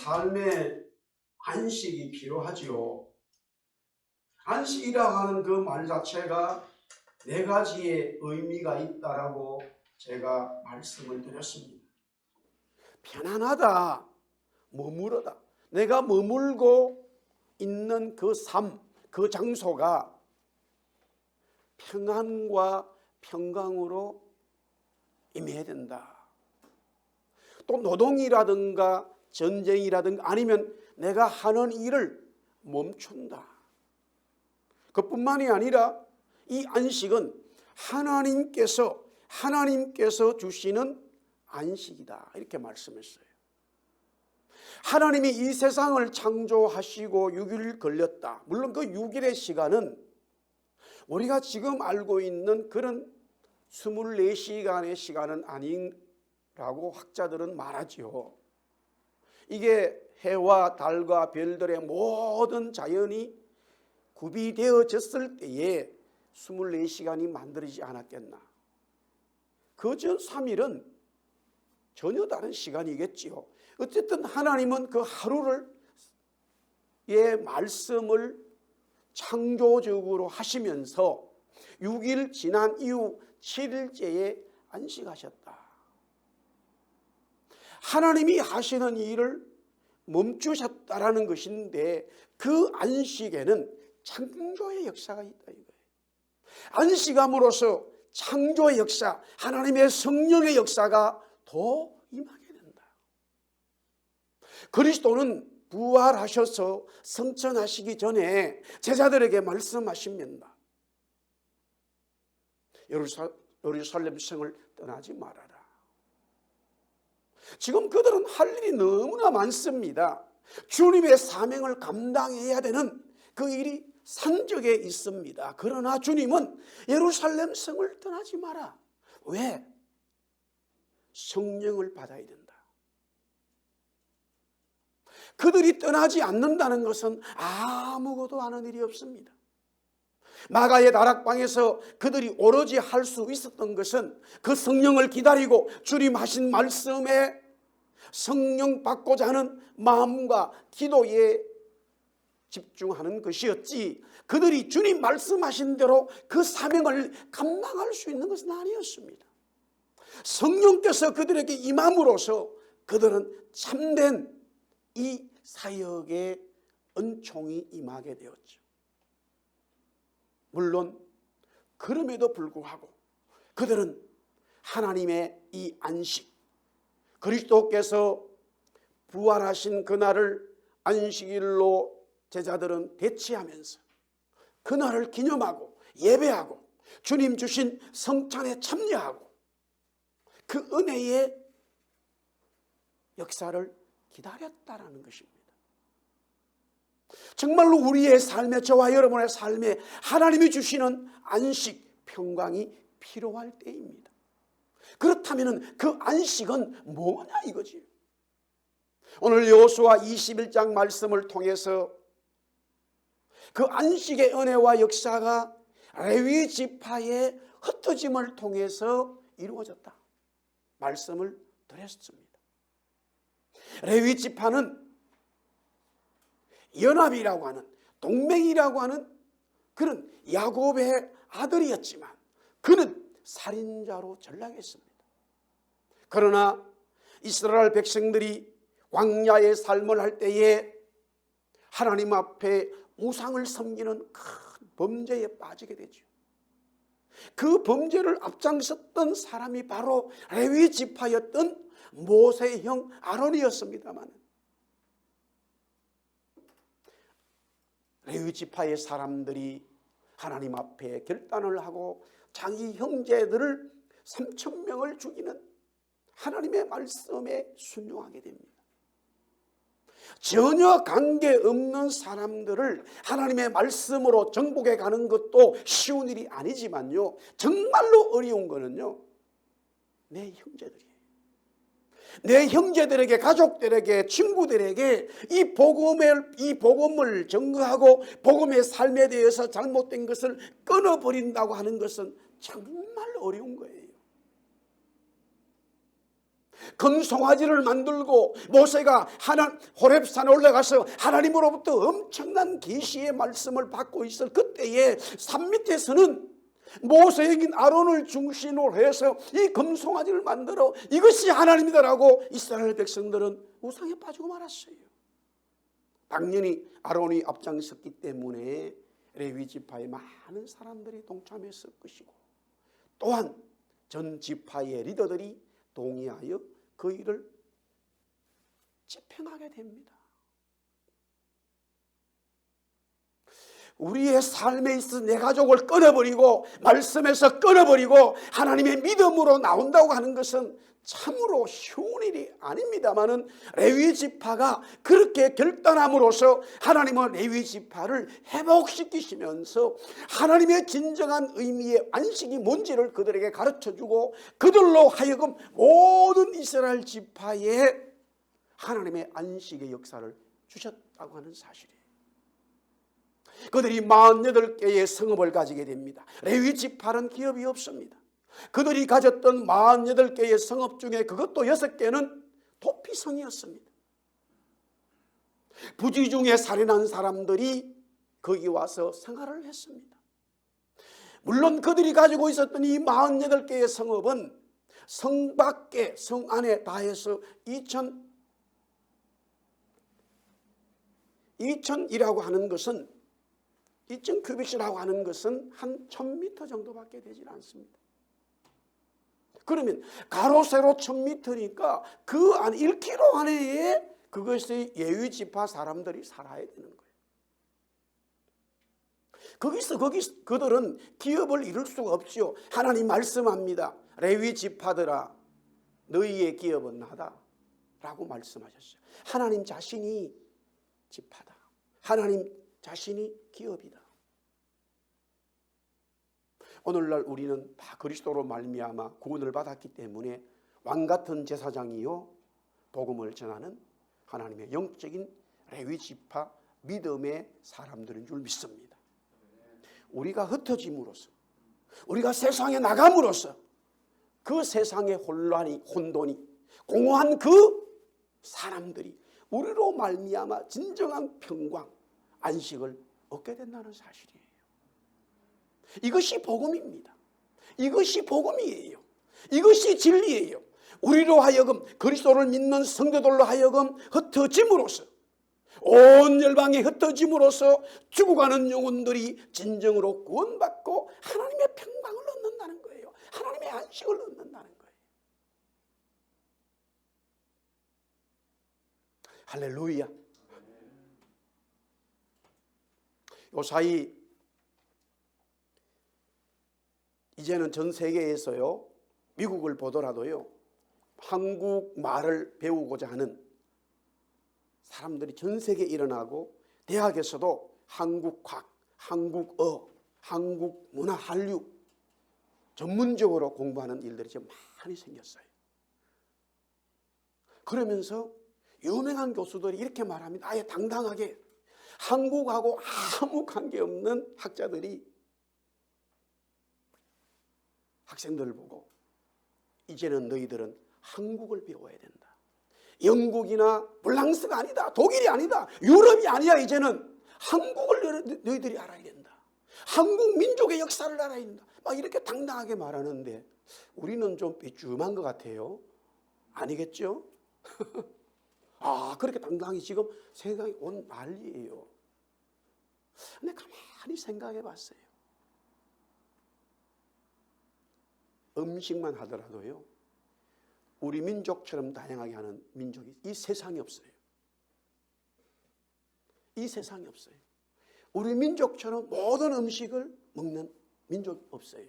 삶에 안식이 필요하지요. 안식이라고 하는 그 말 자체가 네 가지의 의미가 있다라고 제가 말씀을 드렸습니다. 편안하다, 머무르다. 내가 머물고 있는 그 삶, 그 장소가 평안과 평강으로 임해야 된다. 또 노동이라든가 전쟁이라든가 아니면 내가 하는 일을 멈춘다. 그뿐만이 아니라 이 안식은 하나님께서 주시는 안식이다. 이렇게 말씀했어요. 하나님이 이 세상을 창조하시고 6일 걸렸다. 물론 그 6일의 시간은 우리가 지금 알고 있는 그런 24시간의 시간은 아니라고 학자들은 말하지요. 이게 해와 달과 별들의 모든 자연이 구비되어졌을 때에 24시간이 만들어지지 않았겠나. 그 전 3일은 전혀 다른 시간이겠지요. 어쨌든 하나님은 그 하루를 의 말씀을 창조적으로 하시면서 6일 지난 이후 7일째에 안식하셨다. 하나님이 하시는 일을 멈추셨다라는 것인데 그 안식에는 창조의 역사가 있다 이거예요. 안식함으로써 창조의 역사, 하나님의 성령의 역사가 더 임하게 된다. 그리스도는 부활하셔서 성천하시기 전에 제자들에게 말씀하십니다. 예루살렘 성을 떠나지 말아라. 지금 그들은 할 일이 너무나 많습니다. 주님의 사명을 감당해야 되는 그 일이 산적에 있습니다. 그러나 주님은 예루살렘 성을 떠나지 마라. 왜? 성령을 받아야 된다. 그들이 떠나지 않는다는 것은 아무것도 하는 일이 없습니다. 마가의 다락방에서 그들이 오로지 할 수 있었던 것은 그 성령을 기다리고 주님 하신 말씀에 성령 받고자 하는 마음과 기도에 집중하는 것이었지, 그들이 주님 말씀하신 대로 그 사명을 감당할 수 있는 것은 아니었습니다. 성령께서 그들에게 임함으로써 그들은 참된 이 사역의 은총이 임하게 되었죠. 물론 그럼에도 불구하고 그들은 하나님의 이 안식, 그리스도께서 부활하신 그날을 안식일로 제자들은 대치하면서 그날을 기념하고 예배하고 주님 주신 성찬에 참여하고 그 은혜의 역사를 기다렸다라는 것입니다. 정말로 우리의 삶에, 저와 여러분의 삶에 하나님이 주시는 안식, 평강이 필요할 때입니다. 그렇다면 그 안식은 뭐냐 이거지. 오늘 여호수아 21장 말씀을 통해서 그 안식의 은혜와 역사가 레위 지파의 흩어짐을 통해서 이루어졌다 말씀을 드렸습니다. 레위 지파는 연합이라고 하는, 동맹이라고 하는 그런 야곱의 아들이었지만 그는 살인자로 전락했습니다. 그러나 이스라엘 백성들이 광야의 삶을 할 때에 하나님 앞에 우상을 섬기는 큰 범죄에 빠지게 되죠. 그 범죄를 앞장섰던 사람이 바로 레위 지파였던 모세의 형 아론이었습니다만, 레위 지파의 사람들이 하나님 앞에 결단을 하고 자기 형제들을 3,000명을 죽이는 하나님의 말씀에 순종하게 됩니다. 전혀 관계없는 사람들을 하나님의 말씀으로 정복해 가는 것도 쉬운 일이 아니지만요, 정말로 어려운 거는요, 내 형제들이에요. 내 형제들에게, 가족들에게, 친구들에게 이 복음을 전거하고 복음의 삶에 대해서 잘못된 것을 끊어버린다고 하는 것은 정말 어려운 거예요. 금송아지를 만들고 모세가 호렙산에 올라가서 하나님으로부터 엄청난 계시의 말씀을 받고 있을 그때에 산 밑에서는 모세에게 아론을 중심으로 해서 이 금송아지를 만들어 이것이 하나님이다라고 이스라엘 백성들은 우상에 빠지고 말았어요. 당연히 아론이 앞장섰기 때문에 레위 지파의 많은 사람들이 동참했을 것이고, 또한 전 지파의 리더들이 동의하여 그 일을 집행하게 됩니다. 우리의 삶에 있어 내 가족을 끊어버리고 말씀에서 끊어버리고 하나님의 믿음으로 나온다고 하는 것은 참으로 쉬운 일이 아닙니다마는, 레위 지파가 그렇게 결단함으로써 하나님은 레위 지파를 회복시키시면서 하나님의 진정한 의미의 안식이 뭔지를 그들에게 가르쳐주고, 그들로 하여금 모든 이스라엘 지파에 하나님의 안식의 역사를 주셨다고 하는 사실이에요. 그들이 48개의 성읍을 가지게 됩니다. 레위 지파는 기업이 없습니다. 그들이 가졌던 48개의 성읍 중에 그것도 6개는 도피성이었습니다. 부지 중에 살인한 사람들이 거기 와서 생활을 했습니다. 물론 그들이 가지고 있었던 이 48개의 성읍은 성 밖에 성 안에 다 해서 2000이라고 하는 것은 2000 큐빅이라고 하는 것은 한 1000m 정도밖에 되질 않습니다. 그러면 가로 세로 1000m니까 그 안 1km 안에 그것이 레위 지파 사람들이 살아야 되는 거예요. 거기서 그들은 기업을 이룰 수가 없지요. 하나님 말씀합니다. 레위 지파들아, 너희의 기업은 나다 라고 말씀하셨어요. 하나님 자신이 지파다. 하나님 자신이 기업이다. 오늘날 우리는 다 그리스도로 말미암아 구원을 받았기 때문에 왕같은 제사장이요 복음을 전하는 하나님의 영적인 레위 지파 믿음의 사람들인 줄 믿습니다. 우리가 흩어짐으로써, 우리가 세상에 나감으로써 그 세상의 혼돈이 공허한 그 사람들이 우리로 말미암아 진정한 평강, 안식을 얻게 된다는 사실이에요. 이것이 복음입니다. 이것이 복음이에요. 이것이 진리예요. 우리로 하여금, 그리스도를 믿는 성도들로 하여금 흩어짐으로써, 온 열방에 흩어짐으로써 죽어가는 영혼들이 진정으로 구원받고 하나님의 평강을 얻는다는 거예요. 하나님의 안식을 얻는다는 거예요. 할렐루야. 요사이 이제는 전 세계에서요, 미국을 보더라도요, 한국말을 배우고자 하는 사람들이 전 세계에 일어나고, 대학에서도 한국학, 한국어, 한국문화, 한류 전문적으로 공부하는 일들이 좀 많이 생겼어요. 그러면서 유명한 교수들이 이렇게 말합니다. 아예 당당하게 한국하고 아무 관계없는 학자들이 학생들을 보고, 이제는 너희들은 한국을 배워야 된다. 영국이나 프랑스가 아니다. 독일이 아니다. 유럽이 아니야. 이제는 한국을 너희들이 알아야 된다. 한국 민족의 역사를 알아야 된다. 막 이렇게 당당하게 말하는데 우리는 좀 삐죽한 것 같아요. 아니겠죠? 그렇게 당당히 지금 세상이 온 난리예요. 근데 가만히 생각해 봤어요. 음식만 하더라도요, 우리 민족처럼 다양하게 하는 민족이 이 세상에 없어요. 이 세상에 없어요. 우리 민족처럼 모든 음식을 먹는 민족이 없어요.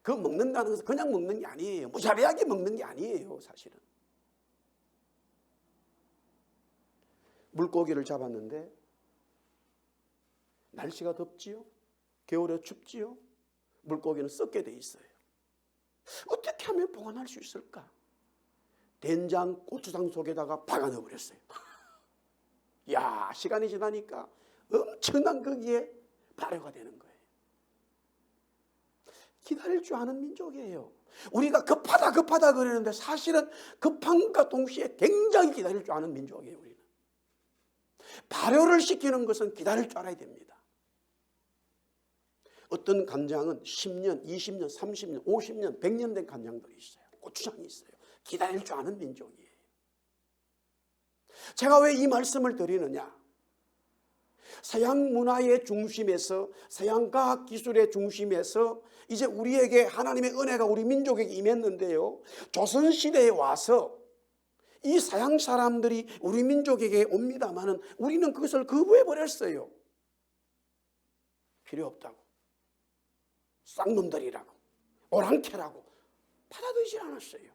그 먹는다는 것은 그냥 먹는 게 아니에요. 무자비하게 먹는 게 아니에요. 사실은 물고기를 잡았는데 날씨가 덥지요, 겨울에 춥지요, 물고기는 썩게 돼 있어요. 어떻게 하면 보관할 수 있을까? 된장, 고추장 속에다가 박아 넣어버렸어요. 시간이 지나니까 엄청난 거기에 발효가 되는 거예요. 기다릴 줄 아는 민족이에요. 우리가 급하다 그러는데 사실은 급함과 동시에 굉장히 기다릴 줄 아는 민족이에요. 우리는 발효를 시키는 것은 기다릴 줄 알아야 됩니다. 어떤 간장은 10년, 20년, 30년, 50년, 100년 된 간장들이 있어요. 고추장이 있어요. 기다릴 줄 아는 민족이에요. 제가 왜 이 말씀을 드리느냐? 서양 문화의 중심에서, 서양 과학 기술의 중심에서 이제 우리에게 하나님의 은혜가 우리 민족에게 임했는데요, 조선시대에 와서 이 서양 사람들이 우리 민족에게 옵니다마는 우리는 그것을 거부해 버렸어요. 필요 없다고, 쌍놈들이라고, 오랑캐라고 받아들이지 않았어요.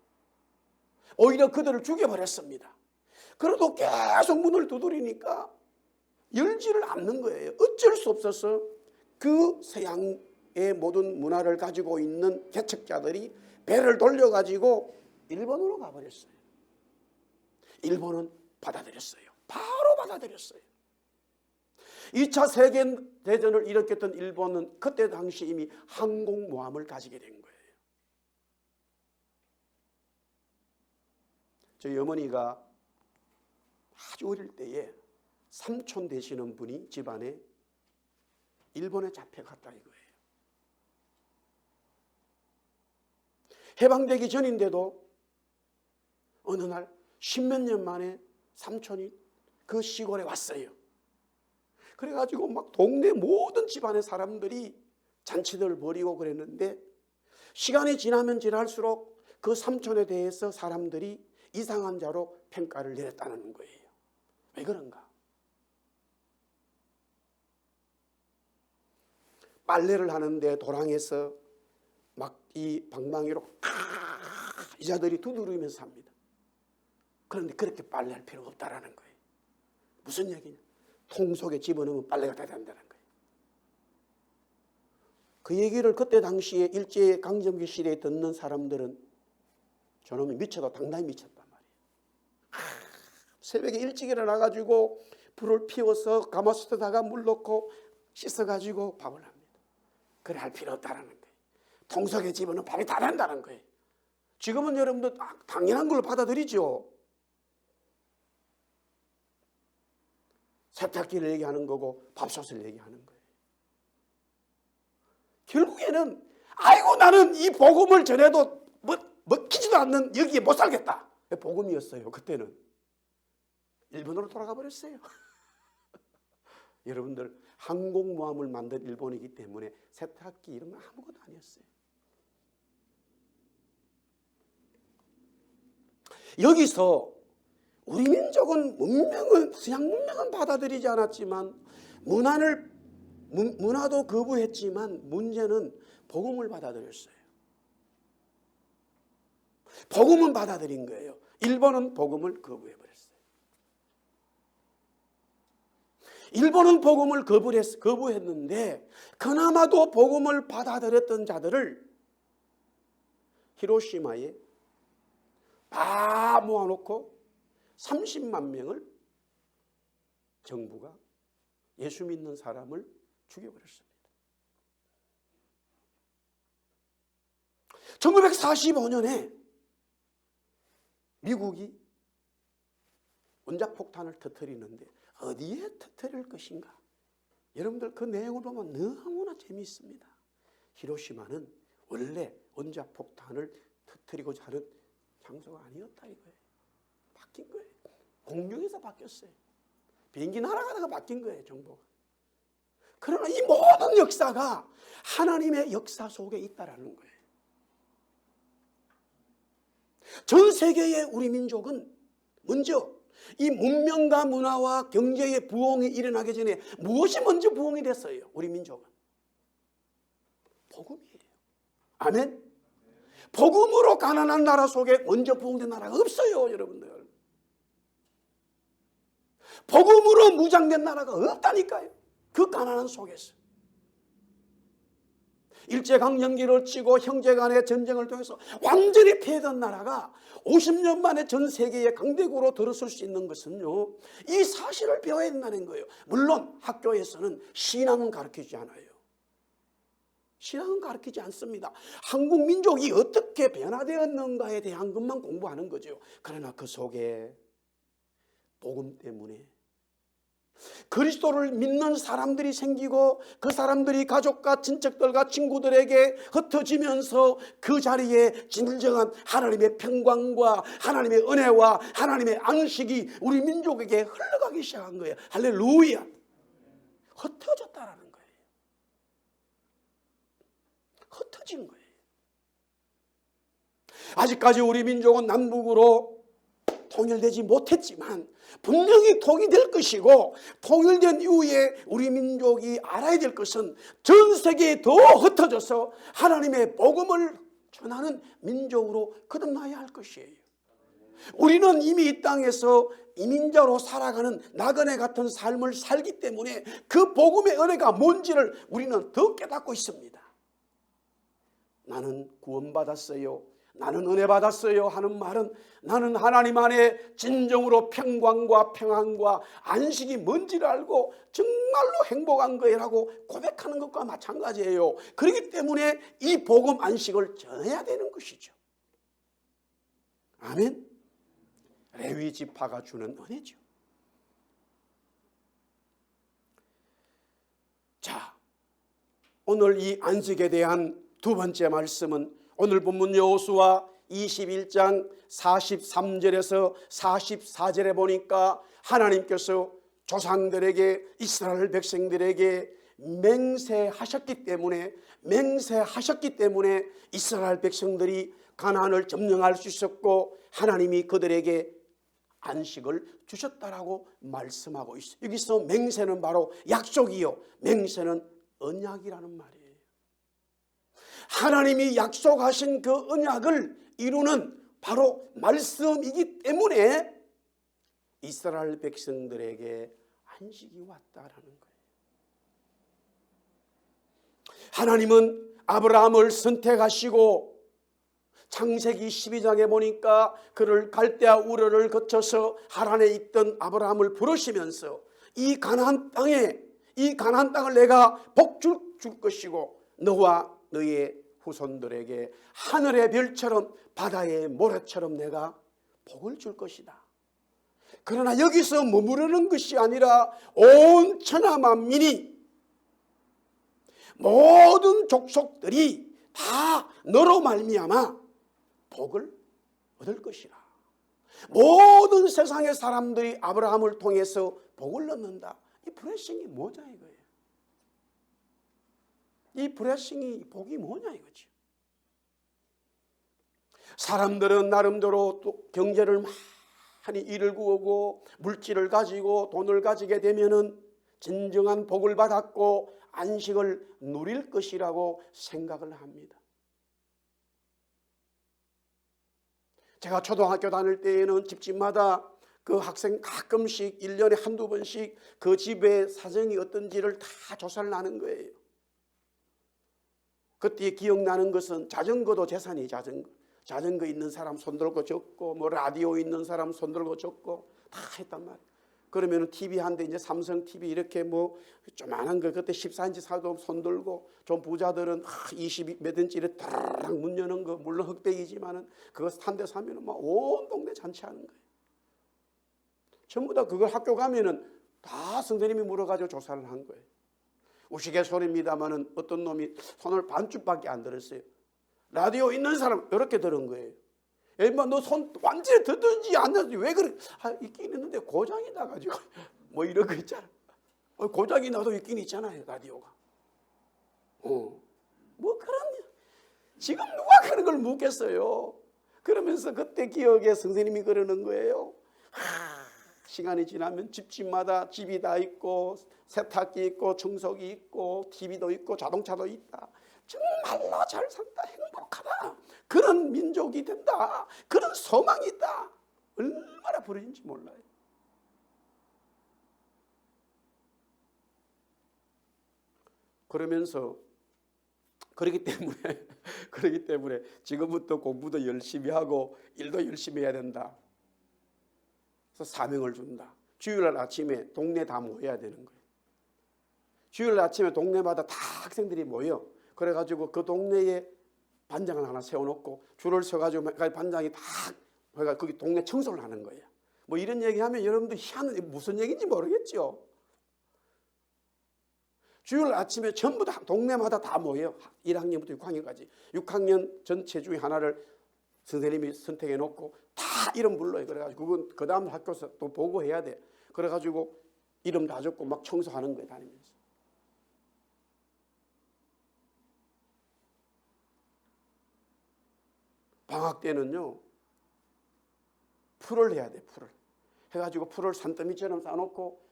오히려 그들을 죽여버렸습니다. 그래도 계속 문을 두드리니까 열지를 않는 거예요. 어쩔 수 없어서 그 서양의 모든 문화를 가지고 있는 개척자들이 배를 돌려가지고 일본으로 가버렸어요. 일본은 받아들였어요. 바로 받아들였어요. 2차 세계대전을 일으켰던 일본은 그때 당시 이미 항공모함을 가지게 된 거예요. 저희 어머니가 아주 어릴 때에 삼촌 되시는 분이 집안에 일본에 잡혀갔다 이거예요. 해방되기 전인데도 어느 날 10몇 년 만에 삼촌이 그 시골에 왔어요. 그래가지고 막 동네 모든 집안의 사람들이 잔치들 벌이고 그랬는데, 시간이 지나면 지날수록 그 삼촌에 대해서 사람들이 이상한 자로 평가를 내렸다는 거예요. 왜 그런가? 빨래를 하는데 도랑에서 막 이 방망이로 이자들이 두드리면서 합니다. 그런데 그렇게 빨래할 필요가 없다라는 거예요. 무슨 얘기냐? 통 속에 집어넣으면 빨래가 다 된다는 거예요. 그 얘기를 그때 당시에 일제강점기 시대에 듣는 사람들은 저놈이 미쳐도 당당히 미쳤단 말이에요. 새벽에 일찍 일어나가지고 불을 피워서 가마솥에다가 물 넣고 씻어가지고 밥을 합니다. 그래 할 필요 없다라는 거예요. 통속에 집어넣으면 밥이 다 된다는 거예요. 지금은 여러분들 당연한 걸 받아들이죠. 세탁기를 얘기하는 거고 밥솥을 얘기하는 거예요. 결국에는 아이고 나는 이 복음을 전해도 먹히지도 않는 여기에 못 살겠다. 복음이었어요. 그때는. 일본으로 돌아가 버렸어요. 여러분들 항공모함을 만든 일본이기 때문에 세탁기 이런 건 아무것도 아니었어요. 여기서 우리 민족은 서양 문명은 받아들이지 않았지만 문화도 거부했지만 문제는 복음을 받아들였어요. 복음은 받아들인 거예요. 일본은 복음을 거부해버렸어요. 일본은 복음을 거부했는데 그나마도 복음을 받아들였던 자들을 히로시마에 다 모아놓고 30만 명을 정부가 예수 믿는 사람을 죽여버렸습니다. 1945년에 미국이 원자폭탄을 터뜨리는데 어디에 터뜨릴 것인가? 여러분들 그 내용을 보면 너무나 재미있습니다. 히로시마는 원래 원자폭탄을 터뜨리고자 하는 장소가 아니었다 이거예요. 바뀐 거예요. 공중에서 바뀌었어요. 비행기 날아가다가 바뀐 거예요. 정보가. 그러나 이 모든 역사가 하나님의 역사 속에 있다라는 거예요. 전 세계의 우리 민족은 먼저 이 문명과 문화와 경제의 부흥이 일어나기 전에 무엇이 먼저 부흥이 됐어요? 우리 민족은 복음이에요. 아멘. 복음으로 가난한 나라 속에 먼저 부흥된 나라가 없어요. 여러분들 복음으로 무장된 나라가 없다니까요. 그 가난한 속에서 일제강점기를 치고 형제간의 전쟁을 통해서 완전히 패했던 나라가 50년 만에 전 세계의 강대국으로 들어설 수 있는 것은요, 이 사실을 배워야 된다는 거예요. 물론 학교에서는 신앙은 가르치지 않아요. 신앙은 가르치지 않습니다. 한국 민족이 어떻게 변화되었는가에 대한 것만 공부하는 거죠. 그러나 그 속에 복음 때문에 그리스도를 믿는 사람들이 생기고 그 사람들이 가족과 친척들과 친구들에게 흩어지면서 그 자리에 진정한 하나님의 평강과 하나님의 은혜와 하나님의 안식이 우리 민족에게 흘러가기 시작한 거예요. 할렐루야. 흩어졌다라는 거예요. 흩어진 거예요. 아직까지 우리 민족은 남북으로 통일되지 못했지만 분명히 통일될 것이고, 통일된 이후에 우리 민족이 알아야 될 것은 전 세계에 더 흩어져서 하나님의 복음을 전하는 민족으로 거듭나야 할 것이에요. 우리는 이미 이 땅에서 이민자로 살아가는 나그네 같은 삶을 살기 때문에 그 복음의 은혜가 뭔지를 우리는 더 깨닫고 있습니다. 나는 구원받았어요, 나는 은혜 받았어요 하는 말은 나는 하나님 안에 진정으로 평강과 평안과 안식이 뭔지를 알고 정말로 행복한 거라고 고백하는 것과 마찬가지예요. 그렇기 때문에 이 복음 안식을 전해야 되는 것이죠. 아멘. 레위 지파가 주는 은혜죠. 자, 오늘 이 안식에 대한 두 번째 말씀은 오늘 본문 여호수아 21장 43절에서 44절에 보니까 하나님께서 조상들에게, 이스라엘 백성들에게 맹세하셨기 때문에 이스라엘 백성들이 가나안을 점령할 수 있었고 하나님이 그들에게 안식을 주셨다라고 말씀하고 있어요. 여기서 맹세는 바로 약속이요, 맹세는 언약이라는 말이에요. 하나님이 약속하신 그 언약을 이루는 바로 말씀이기 때문에 이스라엘 백성들에게 안식이 왔다라는 거예요. 하나님은 아브라함을 선택하시고 창세기 12장에 보니까 그를 갈대아 우르를 거쳐서 하란에 있던 아브라함을 부르시면서 이 가나안 땅을 내가 복 줄 것이고 너와 너의 후손들에게 하늘의 별처럼 바다의 모래처럼 내가 복을 줄 것이다. 그러나 여기서 머무르는 것이 아니라 온 천하 만민이, 모든 족속들이 다 너로 말미암아 복을 얻을 것이라. 모든 세상의 사람들이 아브라함을 통해서 복을 얻는다. 이 블레싱이 뭐냐 이거예요. 이 블레싱이, 복이 뭐냐 이거죠. 사람들은 나름대로 또 경제를 많이 일을 구하고 물질을 가지고 돈을 가지게 되면은 진정한 복을 받았고 안식을 누릴 것이라고 생각을 합니다. 제가 초등학교 다닐 때에는 집집마다 그 학생 가끔씩 1년에 한두 번씩 그 집의 사정이 어떤지를 다 조사를 하는 거예요. 그때 기억나는 것은 자전거도 재산이 자전거 있는 사람 손들고 적고 뭐 라디오 있는 사람 손들고 적고 다 했단 말이에요. 그러면 TV 한 대, 이제 삼성 TV 이렇게 뭐 조만한 거 그때 14인치 사도 손들고, 좀 부자들은 20 몇 인치를 따라락 문 여는 거, 물론 흑백이지만은 그거 한 대 사면은 막 온 동네 잔치하는 거예요. 전부 다 그걸 학교 가면은 다 선생님이 물어가지고 조사를 한 거예요. 우스갯소리입니다만은 어떤 놈이 손을 반쯤밖에 안 들었어요. 라디오 있는 사람 이렇게 들은 거예요. 너 손 완전히 듣든지 안 듣든지 왜 그래? 있긴 있는데 고장이 나가지고 뭐 이런 거 있잖아. 고장이 나도 있긴 있잖아요, 라디오가. 뭐 그런, 지금 누가 그런 걸 묻겠어요. 그러면서 그때 기억에 선생님이 그러는 거예요. 시간이 지나면 집집마다 집이 다 있고 세탁기 있고 청소기 있고 TV도 있고 자동차도 있다. 정말로 잘 산다, 행복하다, 그런 민족이 된다, 그런 소망이 있다. 얼마나 부러진지 몰라요. 그러면서 그렇기 때문에 지금부터 공부도 열심히 하고 일도 열심히 해야 된다. 그래서 사명을 준다. 주일날 아침에 동네 다 모여야 되는 거예요. 주일날 아침에 동네마다 다 학생들이 모여. 그래가지고 그 동네에 반장을 하나 세워놓고 줄을 서가지고 반장이 다 그러니까 거기 동네 청소를 하는 거예요. 뭐 이런 얘기하면 여러분들 희한한 무슨 얘기인지 모르겠죠. 주일 아침에 전부 다 동네마다 다 모여요. 1학년부터 6학년까지 6학년 전체 중에 하나를 선생님이 선택해 놓고 다 이름 불러요. 그래가지고 그건 그 다음 학교에서 또 보고해야 돼. 그래가지고 이름 다 적고 막 청소하는 거예요, 다니면서. 방학 때는요, 풀을 해야 돼, 풀을. 해가지고 풀을 산더미처럼 싸놓고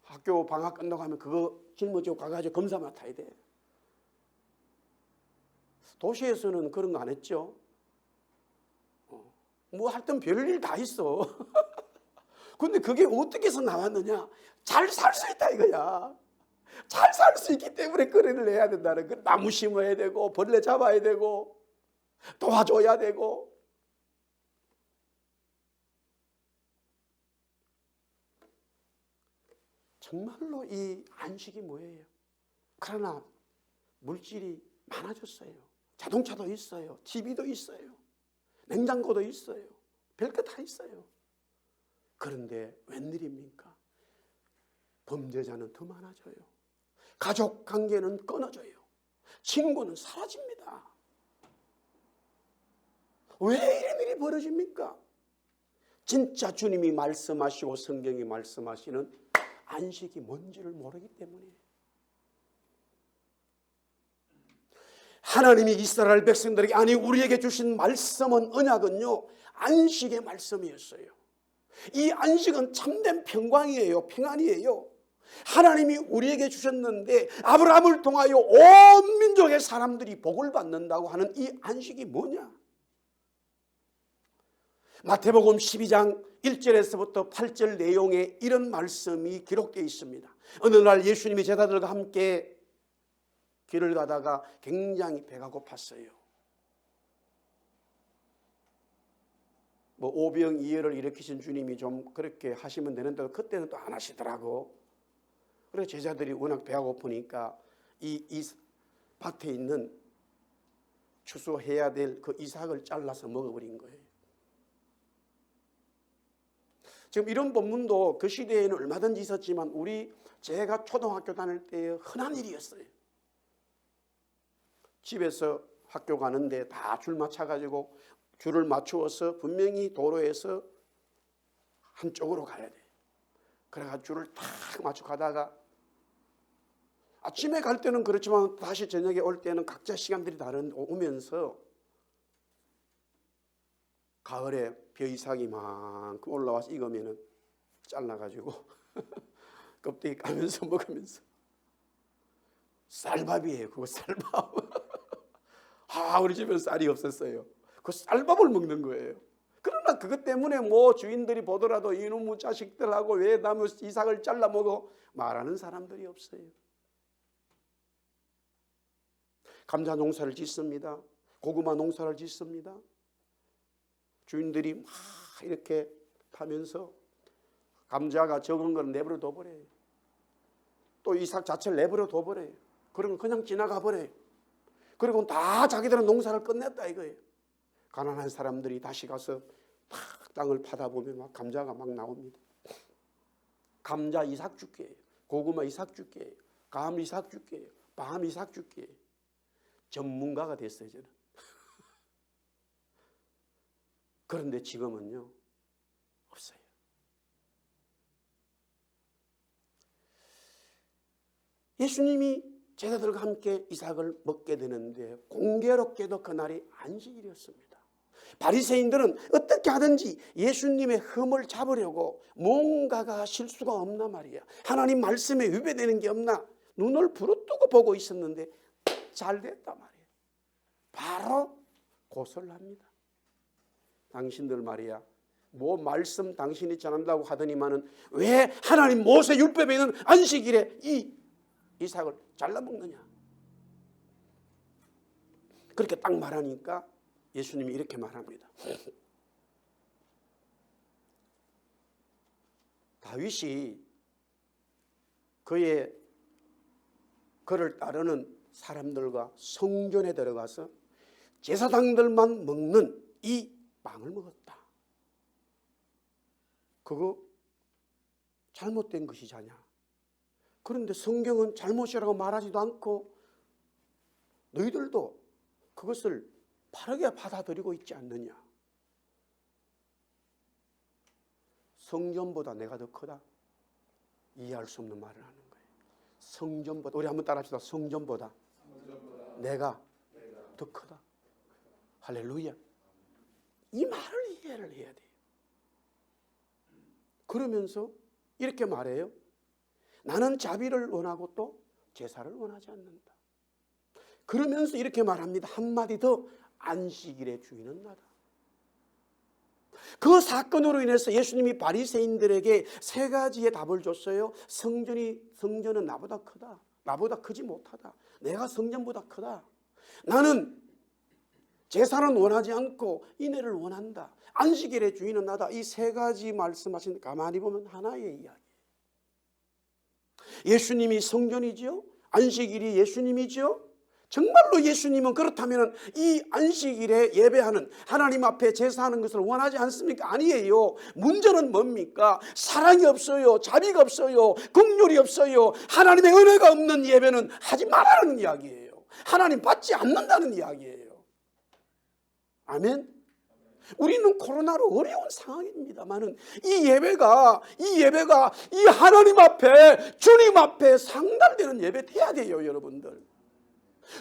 학교 방학 끝나고 하면 그거 짊어지고 가가지고 검사 맡아야 돼. 도시에서는 그런 거 안 했죠. 뭐 하여튼 별일 다 있어. 근데 그게 어떻게 해서 나왔느냐? 잘 살 수 있다 이거야. 잘 살 수 있기 때문에 거래를 해야 된다는 거. 나무 심어야 되고 벌레 잡아야 되고 도와줘야 되고. 정말로 이 안식이 뭐예요? 그러나 물질이 많아졌어요. 자동차도 있어요. TV도 있어요. 냉장고도 있어요. 별것 다 있어요. 그런데 웬일입니까? 범죄자는 더 많아져요. 가족 관계는 끊어져요. 친구는 사라집니다. 왜 이런 일이 벌어집니까? 진짜 주님이 말씀하시고 성경이 말씀하시는 안식이 뭔지를 모르기 때문이에요. 하나님이 이스라엘 백성들에게 아니 우리에게 주신 말씀은 언약은요 안식의 말씀이었어요. 이 안식은 참된 평강이에요. 평안이에요. 하나님이 우리에게 주셨는데 아브라함을 통하여 온 민족의 사람들이 복을 받는다고 하는 이 안식이 뭐냐? 마태복음 12장 1절에서부터 8절 내용에 이런 말씀이 기록되어 있습니다. 어느 날 예수님이 제자들과 함께 길을 가다가 굉장히 배가 고팠어요. 뭐 오병이어를 일으키신 주님이 좀 그렇게 하시면 되는데 그때는 또 안 하시더라고. 그래서 제자들이 워낙 배가 고프니까 이 밭에 있는 추수해야 될 그 이삭을 잘라서 먹어버린 거예요. 지금 이런 본문도 그 시대에는 얼마든지 있었지만 제가 초등학교 다닐 때 흔한 일이었어요. 집에서 학교 가는데 다 줄 맞춰가지고 줄을 맞추어서 분명히 도로에서 한쪽으로 가야 돼. 그래가 줄을 탁 맞춰 가다가 아침에 갈 때는 그렇지만 다시 저녁에 올 때는 각자 시간들이 오면서 가을에 벼이삭이 만큼 올라와서 익으면은 잘라가지고 껍데기 까면서 먹으면서 쌀밥이에요. 그거 쌀밥. 우리 집에는 쌀이 없었어요. 그 쌀밥을 먹는 거예요. 그러나 그것 때문에 뭐 주인들이 보더라도 이놈의 자식들하고 왜 나무 이삭을 잘라 먹어 말하는 사람들이 없어요. 감자 농사를 짓습니다. 고구마 농사를 짓습니다. 주인들이 막 이렇게 파면서 감자가 적은 건 내버려 둬버려요. 또 이삭 자체를 내버려 둬버려요. 그러면 그냥 지나가 버려요. 그리고 다 자기들은 농사를 끝냈다 이거예요. 가난한 사람들이 다시 가서 탁 땅을 파다 보면 막 감자가 막 나옵니다. 감자 이삭 줄게예요. 고구마 이삭 줄게예요. 감 이삭 줄게예요. 밤 이삭 줄게예요. 전문가가 됐어요 저는. 그런데 지금은요 없어요. 예수님이 제자들과 함께 이삭을 먹게 되는데 공교롭게도 그날이 안식일이었습니다. 바리새인들은 어떻게 하든지 예수님의 흠을 잡으려고 뭔가가 실수가 없나 말이야. 하나님 말씀에 위배되는 게 없나 눈을 부릅뜨고 보고 있었는데 잘 됐단 말이에요. 바로 고소를 합니다. 당신들 말이야 뭐 말씀 당신이 전한다고 하더니만은 왜 하나님 모세 율법에 있는 안식일에 이 이삭을 잘라 먹느냐. 그렇게 딱 말하니까 예수님이 이렇게 말합니다. 다윗이 그를 따르는 사람들과 성전에 들어가서 제사장들만 먹는 이 빵을 먹었다. 그거 잘못된 것이잖냐. 그런데 성경은 잘못이라고 말하지도 않고 너희들도 그것을 바르게 받아들이고 있지 않느냐. 성전보다 내가 더 크다. 이해할 수 없는 말을 하는 거예요. 성전보다, 우리 한번 따라합시다. 성전보다 내가 더 크다. 할렐루야. 이 말을 이해를 해야 돼요. 그러면서 이렇게 말해요. 나는 자비를 원하고 또 제사를 원하지 않는다. 그러면서 이렇게 말합니다. 한마디 더, 안식일의 주인은 나다. 그 사건으로 인해서 예수님이 바리새인들에게 세 가지의 답을 줬어요. 성전은 나보다 크다. 나보다 크지 못하다. 내가 성전보다 크다. 나는 제사는 원하지 않고 인애를 원한다. 안식일의 주인은 나다. 이 세 가지 말씀하신 가만히 보면 하나의 이야기. 예수님이 성전이지요. 안식일이 예수님이지요. 정말로 예수님은 그렇다면 이 안식일에 예배하는, 하나님 앞에 제사하는 것을 원하지 않습니까? 아니에요. 문제는 뭡니까? 사랑이 없어요. 자비가 없어요. 긍휼이 없어요. 하나님의 은혜가 없는 예배는 하지 말라는 이야기예요. 하나님 받지 않는다는 이야기예요. 아멘. 우리는 코로나로 어려운 상황입니다만은 이 예배가 이 하나님 앞에, 주님 앞에 상달되는 예배 돼야 돼요, 여러분들.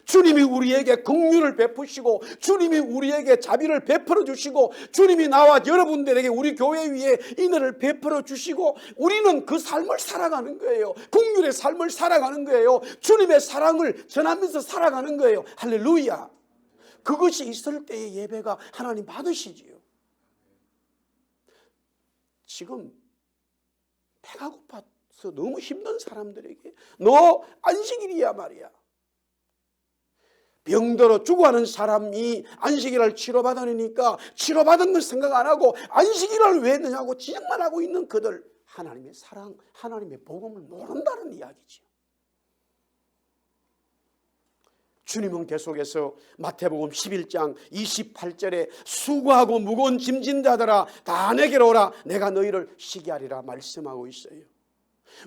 주님이 우리에게 긍휼을 베푸시고, 주님이 우리에게 자비를 베풀어 주시고, 주님이 나와 여러분들에게 우리 교회 위에 인애를 베풀어 주시고, 우리는 그 삶을 살아가는 거예요. 긍휼의 삶을 살아가는 거예요. 주님의 사랑을 전하면서 살아가는 거예요. 할렐루야. 그것이 있을 때의 예배가 하나님 받으시지요. 지금 배가 고파서 너무 힘든 사람들에게 너 안식일이야 말이야. 병들어 죽어가는 사람이 안식일을 치료받으니까 치료받은 걸 생각 안 하고 안식일을 왜 했느냐고 지적만 하고 있는 그들, 하나님의 사랑, 하나님의 복음을 모른다는 이야기죠. 주님은 계속해서 마태복음 11장 28절에 수고하고 무거운 짐진 자들아 다 내게로 오라, 내가 너희를 쉬게 하리라 말씀하고 있어요.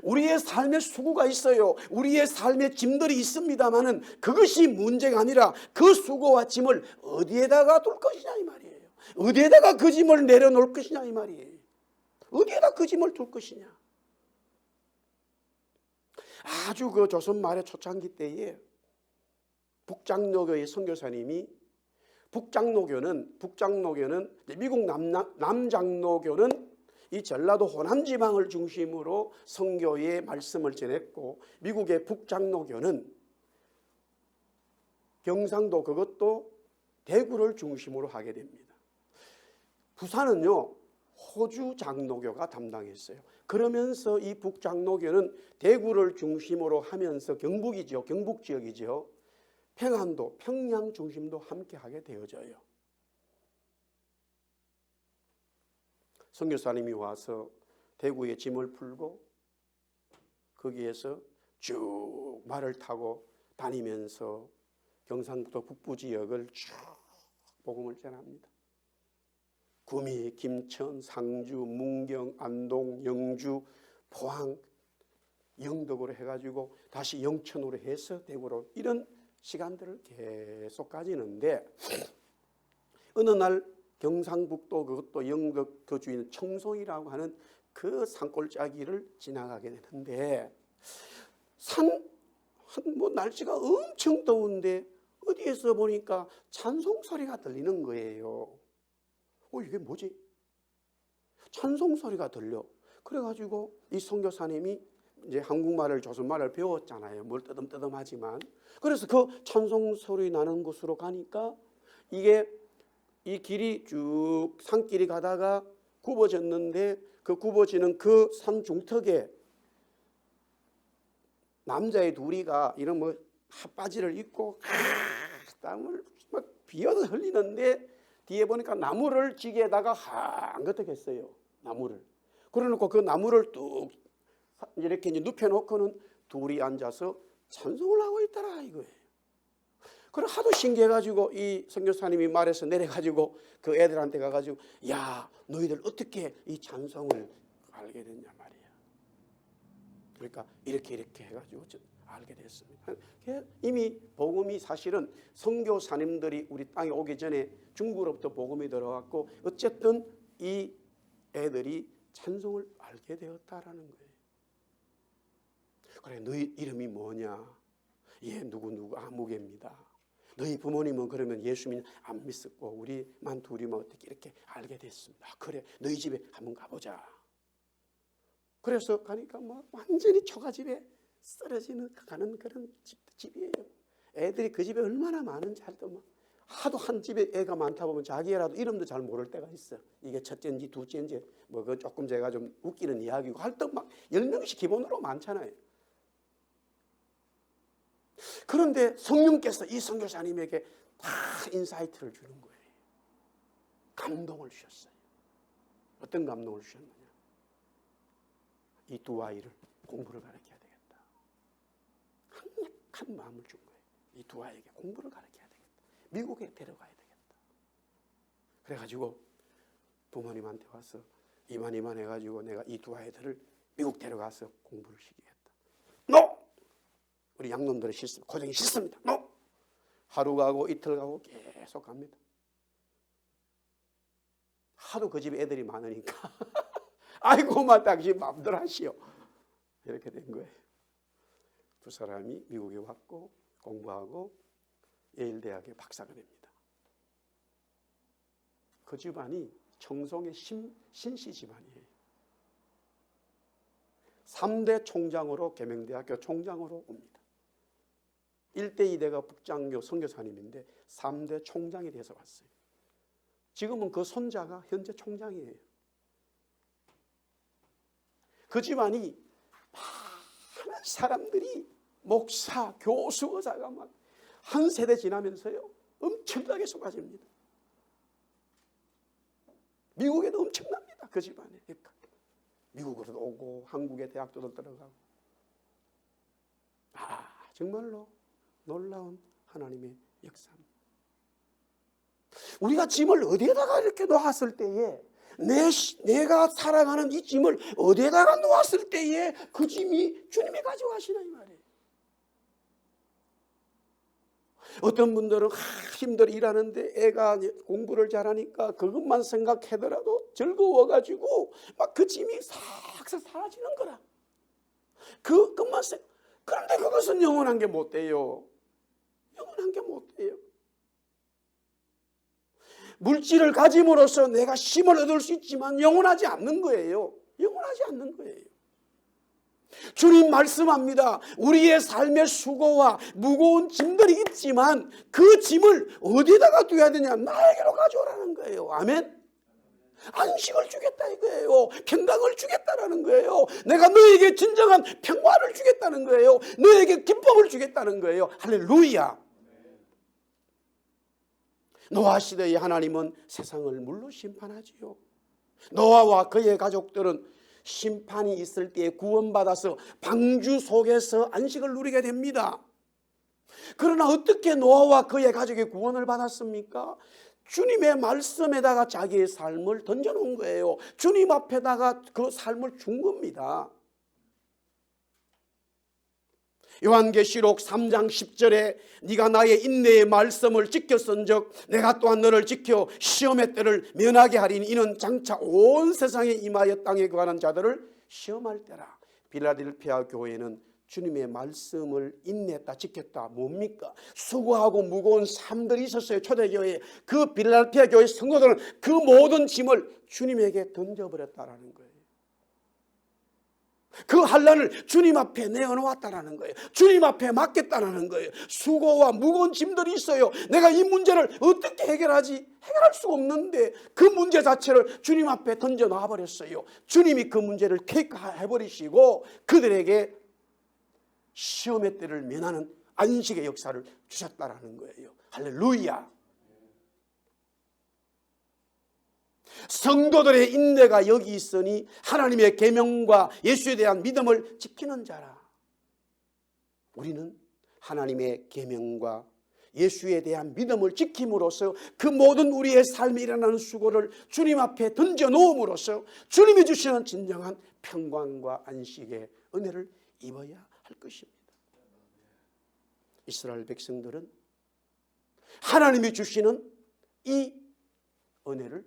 우리의 삶에 수고가 있어요. 우리의 삶에 짐들이 있습니다만은 그것이 문제가 아니라 그 수고와 짐을 어디에다가 둘 것이냐 이 말이에요. 어디에다가 그 짐을 내려놓을 것이냐 이 말이에요. 어디에다 그 짐을 둘 것이냐. 아주 그 조선 말의 초창기 때에 북장로교의 선교사님이, 북장로교는 미국 남장로교는 이 전라도 호남 지방을 중심으로 선교의 말씀을 전했고, 미국의 북장로교는 경상도, 그것도 대구를 중심으로 하게 됩니다. 부산은요 호주 장로교가 담당했어요. 그러면서 이 북장로교는 대구를 중심으로 하면서 경북이죠, 경북 지역이죠. 평안도, 평양 중심도 함께 하게 되어져요. 선교사님이 와서 대구에 짐을 풀고 거기에서 쭉 말을 타고 다니면서 경상북도 북부 지역을 쭉 복음을 전합니다. 구미, 김천, 상주, 문경, 안동, 영주, 포항, 영덕으로 해가지고 다시 영천으로 해서 대구로, 이런 시간들을 계속 가지는데 어느 날 경상북도, 그것도 영덕 그 주인 청송이라고 하는 그 산골짜기를 지나가게 되는데 뭐 날씨가 엄청 더운데 어디에서 보니까 찬송 소리가 들리는 거예요. 이게 뭐지? 찬송 소리가 들려. 그래가지고 이 선교사님이 이제 한국말을, 조선말을 배웠잖아요. 뭘 뜨듬뜨듬하지만. 그래서 그 찬송 소리 나는 곳으로 가니까 이게 이 길이 쭉 산길이 가다가 굽어졌는데 그 굽어지는 그 산 중턱에 남자의 둘이가 이런 뭐 핫바지를 입고 땀을 막 비어서 흘리는데 뒤에 보니까 나무를 지게에다가 한가득 했어요. 나무를. 그래놓고 그 나무를 뚝 이렇게 이제 눕혀놓고는 둘이 앉아서 찬송을 하고 있더라 이거예요. 그래 하도 신기해가지고 이 선교사님이 말해서 내려가지고 그 애들한테 가가지고 야 너희들 어떻게 이 찬송을 알게 됐냐 말이야. 그러니까 이렇게 해가지고 알게 됐습니다. 이미 복음이 사실은 선교사님들이 우리 땅에 오기 전에 중국으로부터 복음이 들어왔고 어쨌든 이 애들이 찬송을 알게 되었다라는 거예요. 그래 너희 이름이 뭐냐? 예 누구 아무개입니다. 너희 부모님은 그러면 예수님 안 믿었고 우리만 둘이만 어떻게 이렇게 알게 됐습니다. 그래 너희 집에 한번 가보자. 그래서 가니까 뭐 완전히 초가집에 쓰러지는 가는 그런 집이에요. 애들이 그 집에 얼마나 많은지 할 때 뭐 하도 한 집에 애가 많다 보면 자기 애라도 이름도 잘 모를 때가 있어. 이게 첫째인지 둘째인지 뭐 그 조금 제가 좀 웃기는 이야기고 할 때 막 10명씩 기본으로 많잖아요. 그런데 성령께서 이 선교사님에게 다 인사이트를 주는 거예요. 감동을 주셨어요. 어떤 감동을 주셨느냐? 이 두 아이를 공부를 가르쳐야 되겠다. 강력한 마음을 준 거예요. 이 두 아이에게 공부를 가르쳐야 되겠다. 미국에 데려가야 되겠다. 그래가지고 부모님한테 와서 이만 해가지고 내가 이 두 아이들을 미국 데려가서 공부를 시키겠다. NO! 우리 양놈들의 실수, 고생이 싫습니다. NO! 하루 가고 이틀 가고 계속 갑니다. 하도 그 집에 애들이 많으니까 아이고 마 당신 마음대로 하시오. 이렇게 된 거예요. 두 사람이 미국에 왔고 공부하고 예일대학의 박사가 됩니다. 그 집안이 청송의 신씨 집안이에요. 3대 총장으로 계명대학교 총장으로 옵니다. 1대 2대가 북장교 선교사님인데 3대 총장이 돼서 왔어요. 지금은 그 손자가 현재 총장이에요. 그 집안이 많은 사람들이 목사, 교수, 의사가 막 한 세대 지나면서요 엄청나게 쏟아집니다. 미국에도 엄청납니다. 그 집안에. 미국으로도 오고 한국의 대학도도 들어가고. 정말로 놀라운 하나님의 역사입니다. 우리가 짐을 어디에다가 이렇게 놓았을 때에 내가 살아가는 이 짐을 어디에다가 놓았을 때에 그 짐이 주님이 가져가시나 이 말이에요. 어떤 분들은 힘들어 일하는데 애가 공부를 잘하니까 그것만 생각하더라도 즐거워가지고 막 그 짐이 싹싹 사라지는 거라. 그것만 그런데 그것은 영원한 게 못 돼요. 영원한 게 못 돼요. 물질을 가짐으로써 내가 힘을 얻을 수 있지만 영원하지 않는 거예요. 영원하지 않는 거예요. 주님 말씀합니다. 우리의 삶의 수고와 무거운 짐들이 있지만 그 짐을 어디다가 둬야 되냐? 나에게로 가져오라는 거예요. 아멘. 안식을 주겠다 이거예요. 평강을 주겠다라는 거예요. 내가 너에게 진정한 평화를 주겠다는 거예요. 너에게 기쁨을 주겠다는 거예요. 할렐루야. 노아 시대의 하나님은 세상을 물로 심판하지요. 노아와 그의 가족들은 심판이 있을 때에 구원받아서 방주 속에서 안식을 누리게 됩니다. 그러나 어떻게 노아와 그의 가족이 구원을 받았습니까? 주님의 말씀에다가 자기의 삶을 던져놓은 거예요. 주님 앞에다가 그 삶을 준 겁니다. 요한계시록 3장 10절에 네가 나의 인내의 말씀을 지켰은즉 내가 또한 너를 지켜 시험의 때를 면하게 하리니 이는 장차 온 세상에 임하여 땅에 거하는 자들을 시험할 때라. 빌라델피아 교회는 주님의 말씀을 인내했다, 지켰다. 뭡니까? 수고하고 무거운 삶들이 있었어요. 초대교회에. 그 빌라델피아 교회 성도들은 그 모든 짐을 주님에게 던져버렸다라는 거예요. 그 환난을 주님 앞에 내어놓았다라는 거예요. 주님 앞에 맡겼다라는 거예요. 수고와 무거운 짐들이 있어요. 내가 이 문제를 어떻게 해결하지? 해결할 수가 없는데 그 문제 자체를 주님 앞에 던져놔 버렸어요. 주님이 그 문제를 테이크해버리시고 그들에게 시험의 때를 면하는 안식의 역사를 주셨다라는 거예요. 할렐루야. 성도들의 인내가 여기 있으니 하나님의 계명과 예수에 대한 믿음을 지키는 자라. 우리는 하나님의 계명과 예수에 대한 믿음을 지킴으로써 그 모든 우리의 삶에 일어나는 수고를 주님 앞에 던져놓음으로써 주님이 주시는 진정한 평강과 안식의 은혜를 입어야 할 것입니다. 이스라엘 백성들은 하나님이 주시는 이 은혜를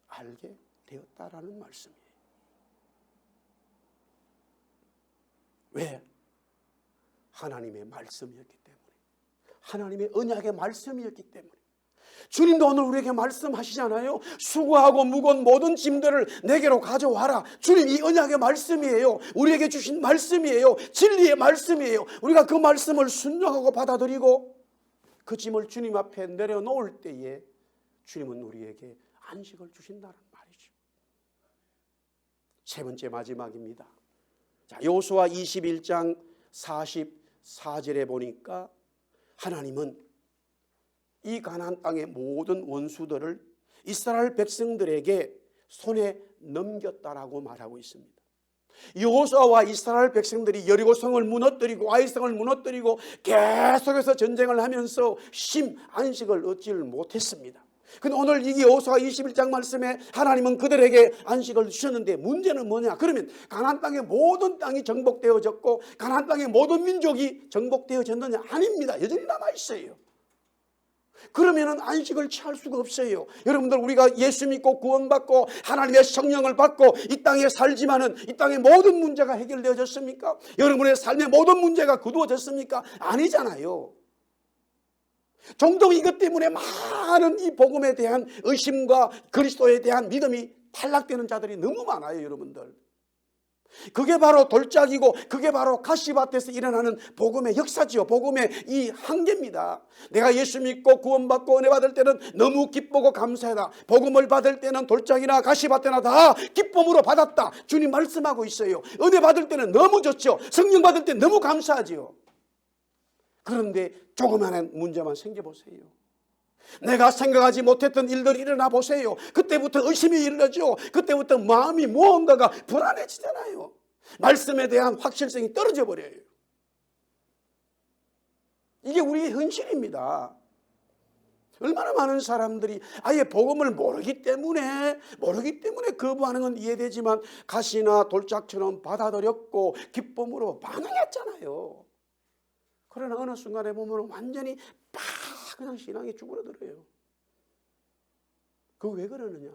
알게 되었다라는 말씀이에요. 왜? 하나님의 말씀이었기 때문에, 하나님의 언약의 말씀이었기 때문에. 주님도 오늘 우리에게 말씀하시잖아요. 수고하고 무거운 모든 짐들을 내게로 가져와라. 주님 이 언약의 말씀이에요. 우리에게 주신 말씀이에요. 진리의 말씀이에요. 우리가 그 말씀을 순종하고 받아들이고 그 짐을 주님 앞에 내려놓을 때에 주님은 우리에게 안식을 주신다는 말이죠. 세 번째 마지막입니다. 자, 여호수아 21장 44절에 보니까 하나님은 이 가나안 땅의 모든 원수들을 이스라엘 백성들에게 손에 넘겼다라고 말하고 있습니다. 여호수아와 이스라엘 백성들이 여리고성을 무너뜨리고 아이성을 무너뜨리고 계속해서 전쟁을 하면서 쉼 안식을 얻지를 못했습니다. 근데 오늘 이 여호수아 21장 말씀에 하나님은 그들에게 안식을 주셨는데 문제는 뭐냐? 그러면 가나안 땅의 모든 땅이 정복되어졌고 가나안 땅의 모든 민족이 정복되어졌느냐? 아닙니다. 여전히 남아 있어요. 그러면은 안식을 취할 수가 없어요. 여러분들 우리가 예수 믿고 구원받고 하나님의 성령을 받고 이 땅에 살지만은 이 땅의 모든 문제가 해결되어졌습니까? 여러분의 삶의 모든 문제가 거두어졌습니까? 아니잖아요. 종종 이것 때문에 많은 이 복음에 대한 의심과 그리스도에 대한 믿음이 탈락되는 자들이 너무 많아요, 여러분들. 그게 바로 돌짝이고 그게 바로 가시밭에서 일어나는 복음의 역사지요. 복음의 이 한계입니다. 내가 예수 믿고 구원받고 은혜 받을 때는 너무 기쁘고 감사하다. 복음을 받을 때는 돌짝이나 가시밭에나 다 기쁨으로 받았다. 주님 말씀하고 있어요. 은혜 받을 때는 너무 좋죠. 성령 받을 때는 너무 감사하지요. 그런데 조그마한 문제만 생겨보세요. 내가 생각하지 못했던 일들이 일어나 보세요. 그때부터 의심이 일어나죠. 그때부터 마음이 무언가가 불안해지잖아요. 말씀에 대한 확실성이 떨어져 버려요. 이게 우리의 현실입니다. 얼마나 많은 사람들이 아예 복음을 모르기 때문에 거부하는 건 이해되지만 가시나 돌짝처럼 받아들였고 기쁨으로 반응했잖아요. 그러나 어느 순간에 보면 완전히 그냥 신앙이 쭈그러들어요. 그거 왜 그러느냐?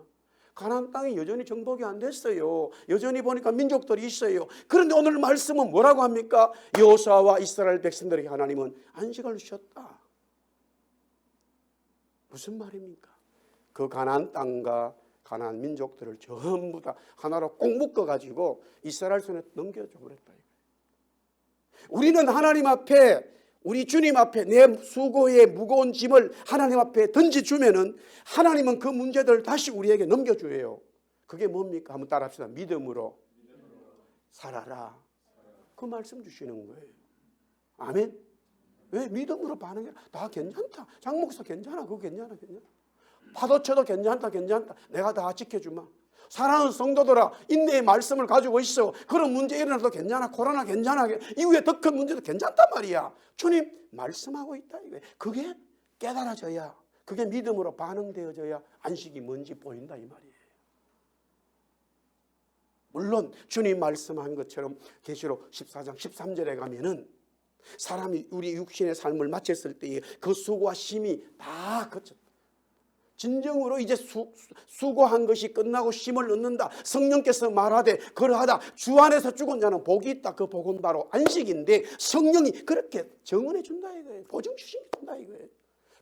가나안 땅이 여전히 정복이 안 됐어요. 여전히 보니까 민족들이 있어요. 그런데 오늘 말씀은 뭐라고 합니까? 여호수아와 이스라엘 백성들에게 하나님은 안식을 주셨다. 무슨 말입니까? 그 가나안 땅과 가나안 민족들을 전부 다 하나로 꼭 묶어가지고 이스라엘 손에 넘겨줘 그랬다. 우리는 하나님 앞에 우리 주님 앞에 내 수고의 무거운 짐을 하나님 앞에 던져주면은 하나님은 그 문제들을 다시 우리에게 넘겨줘요. 그게 뭡니까? 한번 따라합시다. 믿음으로 살아라. 그 말씀 주시는 거예요. 아멘. 왜? 믿음으로 반응해. 다 괜찮다. 장 목사 괜찮아. 그거 괜찮아. 파도 쳐도 괜찮다. 내가 다 지켜주마. 사랑하는 성도들아, 인내의 말씀을 가지고 있어. 그런 문제 일어나도 괜찮아. 코로나 괜찮아. 이후에 더 큰 문제도 괜찮단 말이야. 주님 말씀하고 있다. 그게 깨달아져야, 그게 믿음으로 반응되어져야 안식이 뭔지 보인다 이 말이에요. 물론 주님 말씀한 것처럼 계시록 14장 13절에 가면은 사람이 우리 육신의 삶을 마쳤을 때에 그 수고와 쉼이 다 거쳤다. 진정으로 이제 수고한 것이 끝나고 쉼을 얻는다. 성령께서 말하되 그러하다. 주 안에서 죽은 자는 복이 있다. 그 복은 바로 안식인데 성령이 그렇게 정언해 준다 이거예요. 보증 주심이 준다 이거예요.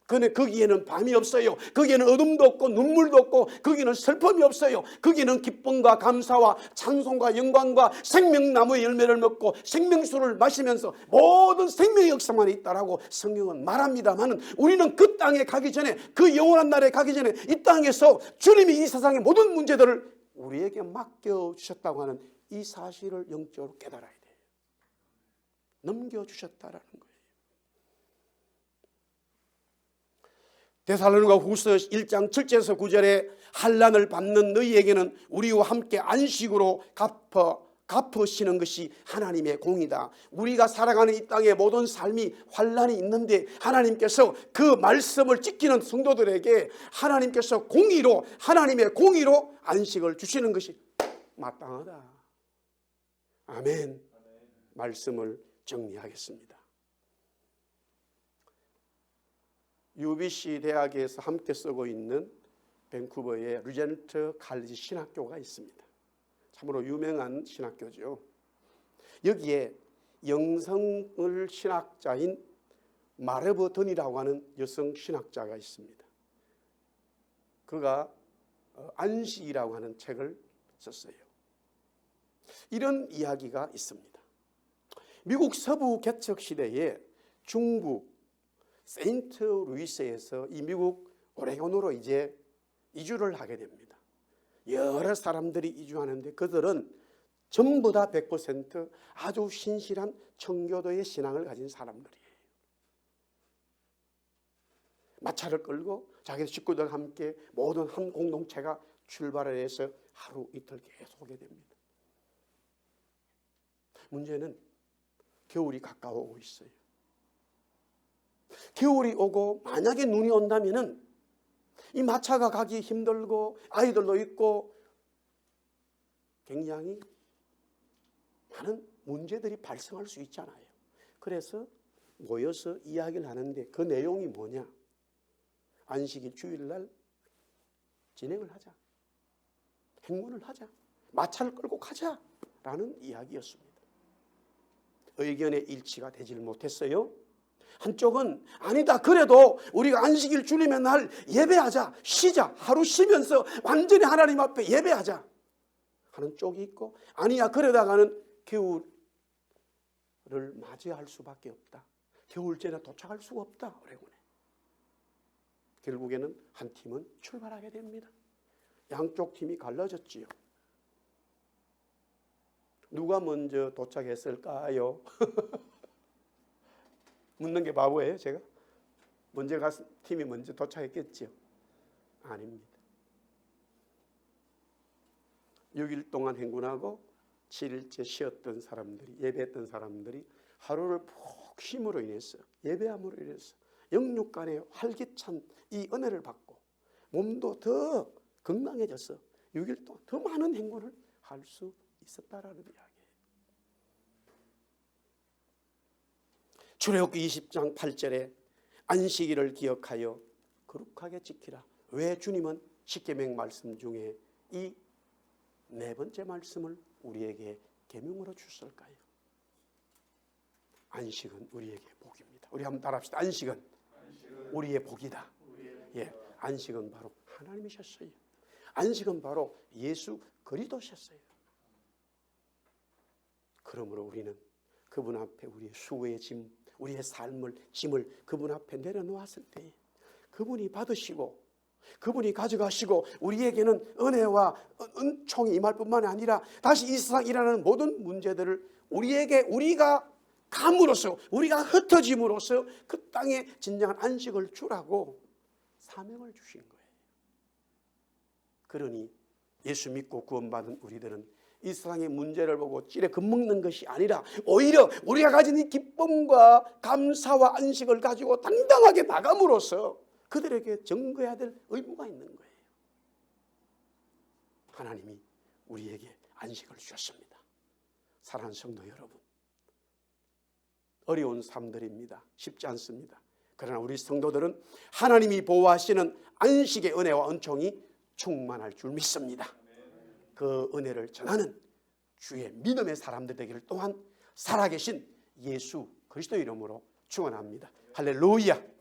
그런데 거기에는 밤이 없어요. 거기에는 어둠도 없고 눈물도 없고 거기는 슬픔이 없어요. 거기는 기쁨과 감사와 찬송과 영광과 생명나무의 열매를 먹고 생명수를 마시면서 모든 생명의 역사만 있다라고 성경은 말합니다만 우리는 그 땅에 가기 전에, 그 영원한 날에 가기 전에 이 땅에서 주님이 이 세상의 모든 문제들을 우리에게 맡겨주셨다고 하는 이 사실을 영적으로 깨달아야 돼요. 넘겨주셨다라는 거예요. 데살로니가 후서 1장 7절에서 9절에 환난을 받는 너희에게는 우리와 함께 안식으로 갚아 갚으시는 것이 하나님의 공이다. 우리가 살아가는 이 땅의 모든 삶이 환난이 있는데 하나님께서 그 말씀을 지키는 성도들에게 하나님께서 공의로, 하나님의 공의로 안식을 주시는 것이 마땅하다. 아멘. 말씀을 정리하겠습니다. UBC 대학에서 함께 쓰고 있는 밴쿠버의 루젠트 칼리지 신학교가 있습니다. 참으로 유명한 신학교죠. 여기에 영성을 신학자인 마르브 던이라고 하는 여성 신학자가 있습니다. 그가 안식이라고 하는 책을 썼어요. 이런 이야기가 있습니다. 미국 서부 개척 시대에 중부 세인트 루이스에서 이 미국 오레곤으로 이제 이주를 하게 됩니다. 여러 사람들이 이주하는데 그들은 전부 다 100% 아주 신실한 청교도의 신앙을 가진 사람들이에요. 마차를 끌고 자기 식구들과 함께 모든 한 공동체가 출발을 해서 하루 이틀 계속 오게 됩니다. 문제는 겨울이 가까워오고 있어요. 겨울이 오고 만약에 눈이 온다면은 이 마차가 가기 힘들고 아이들도 있고 굉장히 많은 문제들이 발생할 수 있잖아요. 그래서 모여서 이야기를 하는데 그 내용이 뭐냐? 안식일 주일날 진행을 하자. 행문을 하자. 마차를 끌고 가자라는 이야기였습니다. 의견의 일치가 되질 못했어요. 한쪽은 아니다, 그래도 우리가 안식일 주님의 날 예배하자, 쉬자, 하루 쉬면서 완전히 하나님 앞에 예배하자 하는 쪽이 있고, 아니야, 그러다가는 겨울을 맞이할 수밖에 없다. 겨울전에 도착할 수가 없다. 오레곤에. 결국에는 한 팀은 출발하게 됩니다. 양쪽 팀이 갈라졌지요. 누가 먼저 도착했을까요? 묻는 게 바보예요, 제가? 먼저 간 팀이 먼저 도착했겠죠? 아닙니다. 6일 동안 행군하고 7일째 쉬었던 사람들이, 예배했던 사람들이 하루를 푹 쉼으로 인해서, 예배함으로 인해서 영육간에 활기찬 이 은혜를 받고 몸도 더 건강해져서 6일 동안 더 많은 행군을 할 수 있었다라는 이야기예요. 출애굽기 20장 8절에 안식일을 기억하여 거룩하게 지키라. 왜 주님은 십계명 말씀 중에 이 네 번째 말씀을 우리에게 계명으로 주셨을까요? 안식은 우리에게 복입니다. 우리 한번 따라합시다. 안식은 우리의 복이다. 예, 안식은 바로 하나님이셨어요. 안식은 바로 예수 그리스도셨어요. 그러므로 우리는 그분 앞에 우리의 수고의 짐, 우리의 삶을, 짐을 그분 앞에 내려놓았을 때 그분이 받으시고 그분이 가져가시고 우리에게는 은혜와 은총이 임할 뿐만 아니라 다시 이 세상 일어나는 모든 문제들을 우리에게 우리가 감으로써, 우리가 흩어짐으로써 그 땅에 진정한 안식을 주라고 사명을 주신 거예요. 그러니 예수 믿고 구원받은 우리들은 이 세상의 문제를 보고 찌레 겁먹는 것이 아니라 오히려 우리가 가진 이 기쁨과 감사와 안식을 가지고 당당하게 나감으로써 그들에게 전거해야 될 의무가 있는 거예요. 하나님이 우리에게 안식을 주셨습니다. 사랑하는 성도 여러분, 어려운 삶들입니다. 쉽지 않습니다. 그러나 우리 성도들은 하나님이 보호하시는 안식의 은혜와 은총이 충만할 줄 믿습니다. 그 은혜를 전하는 주의 믿음의 사람들 되기를 또한 살아계신 예수 그리스도 이름으로 축원합니다. 할렐루야.